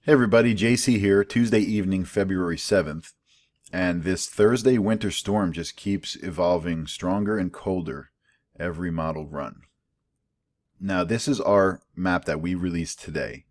Hey everybody, JC here, Tuesday evening, February 7th, and this Thursday winter storm just keeps evolving stronger and colder every model run. Now, this is our map that we released today,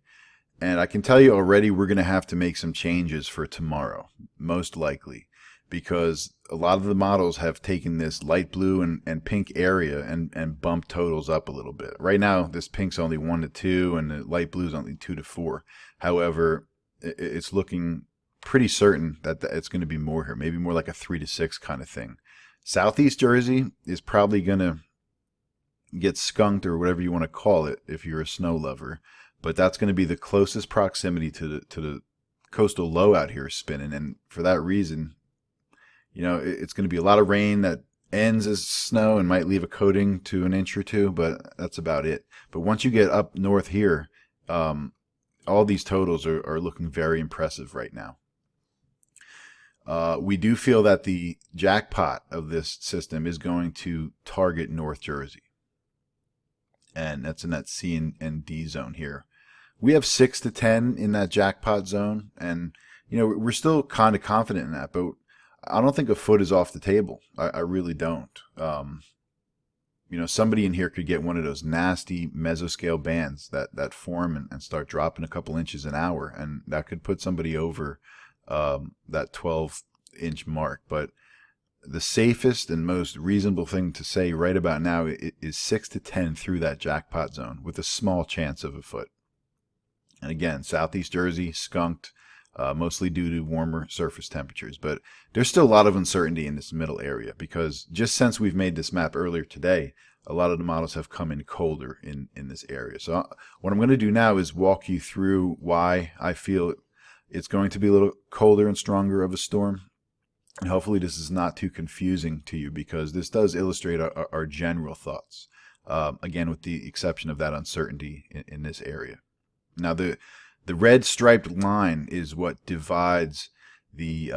and I can tell you already we're going to have to make some changes for tomorrow, most likely, because a lot of the models have taken this light blue and pink area and bumped totals up a little bit. Right now, this pink's only 1 to 2, and the light blue's only 2 to 4. However, it's looking pretty certain that it's going to be more here, maybe more like a 3 to 6 kind of thing. Southeast Jersey is probably going to get skunked or whatever you want to call it if you're a snow lover, but that's going to be the closest proximity to the coastal low out here spinning, and for that reason, it's going to be a lot of rain that ends as snow and might leave a coating to an inch or two, but that's about it. But once you get up north here, all these totals are looking very impressive right now. We do feel that the jackpot of this system is going to target North Jersey, and that's in that C and D zone here. We have 6 to 10 in that jackpot zone, and we're still kind of confident in that, but I don't think a foot is off the table. I really don't. Somebody in here could get one of those nasty mesoscale bands that form and start dropping a couple inches an hour, and that could put somebody over that 12-inch mark. But the safest and most reasonable thing to say right about now is 6 to 10 through that jackpot zone with a small chance of a foot. And again, Southeast Jersey skunked, mostly due to warmer surface temperatures. But there's still a lot of uncertainty in this middle area because just since we've made this map earlier today, a lot of the models have come in colder in this area. So what I'm going to do now is walk you through why I feel it's going to be a little colder and stronger of a storm. And hopefully this is not too confusing to you because this does illustrate our general thoughts, again, with the exception of that uncertainty in this area. Now, the red striped line is what divides the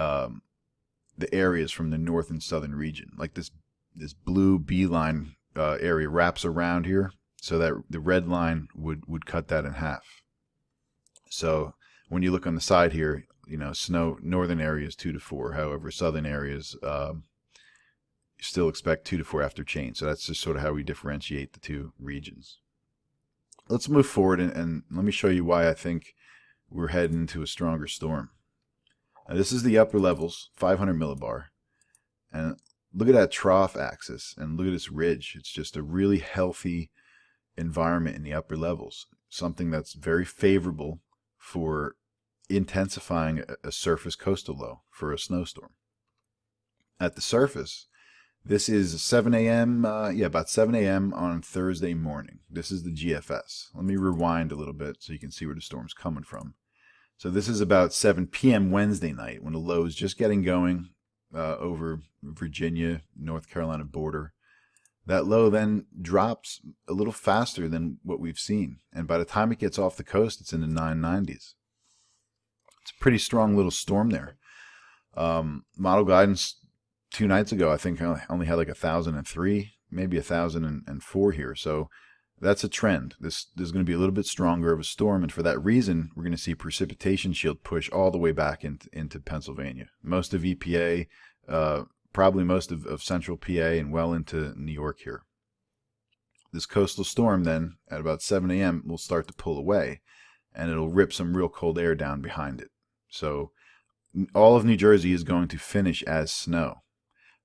areas from the north and southern region. Like this blue B line area wraps around here, so that the red line would cut that in half. So when you look on the side here, snow northern areas 2 to 4. However, southern areas you still expect 2 to 4 after change. So that's just sort of how we differentiate the two regions. Let's move forward and let me show you why I think we're heading into a stronger storm. Now, this is the upper levels, 500 millibar, and look at that trough axis and look at this ridge. It's just a really healthy environment in the upper levels, something that's very favorable for intensifying a surface coastal low for a snowstorm. At the surface, this is 7 a.m. About 7 a.m. on Thursday morning. This is the GFS. Let me rewind a little bit so you can see where the storm's coming from. So this is about 7 p.m. Wednesday night when the low is just getting going over Virginia, North Carolina border. That low then drops a little faster than what we've seen, and by the time it gets off the coast, it's in the 990s. It's a pretty strong little storm there. Model guidance 2 nights ago, I think, only had like 1,003, maybe 1,004 here. So that's a trend. This is going to be a little bit stronger of a storm, and for that reason, we're going to see precipitation shield push all the way back into Pennsylvania. Most of EPA, probably most of central PA, and well into New York here. This coastal storm then, at about 7 a.m., will start to pull away, and it'll rip some real cold air down behind it. So all of New Jersey is going to finish as snow.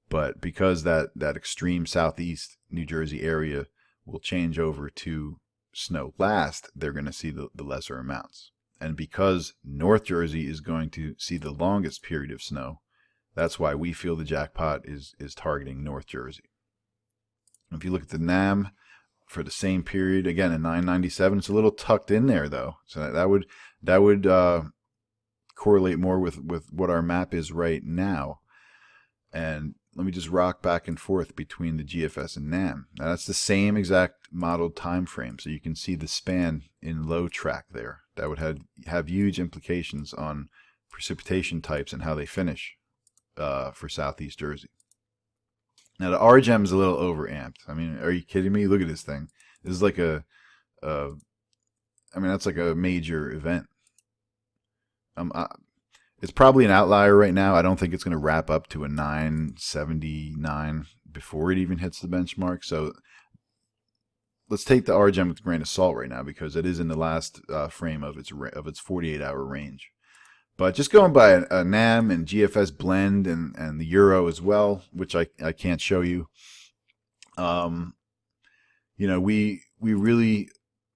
But because that extreme southeast New Jersey area will change over to snow last, they're going to see the lesser amounts. And because North Jersey is going to see the longest period of snow, that's why we feel the jackpot is targeting North Jersey. If you look at the NAM for the same period, again in 997, it's a little tucked in there though. So that would correlate more with what our map is right now. And let me just rock back and forth between the GFS and NAM. Now that's the same exact modeled time frame, so you can see the span in low track there. That would have huge implications on precipitation types and how they finish for Southeast Jersey. Now the RGEM is a little overamped. I mean, are you kidding me? Look at this thing. This is like that's like a major event. it's probably an outlier right now. I don't think it's going to wrap up to a 979 before it even hits the benchmark. So let's take the RGM with a grain of salt right now, because it is in the last frame of its 48-hour range. But just going by a NAM and GFS blend and the Euro as well, which I can't show you. We really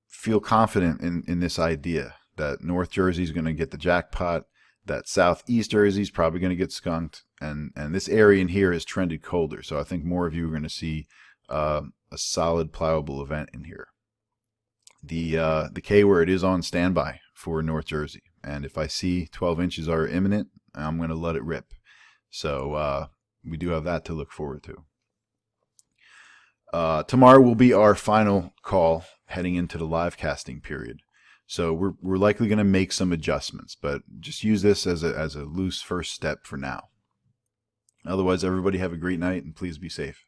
feel confident in this idea that North Jersey is going to get the jackpot, that Southeast Jersey is probably going to get skunked, and this area in here has trended colder. So I think more of you are going to see a solid plowable event in here. The K word is on standby for North Jersey, and if I see 12 inches are imminent, I'm going to let it rip. So we do have that to look forward to. Tomorrow will be our final call heading into the live casting period. So we're likely going to make some adjustments, but just use this as a loose first step for now. Otherwise, everybody have a great night and please be safe.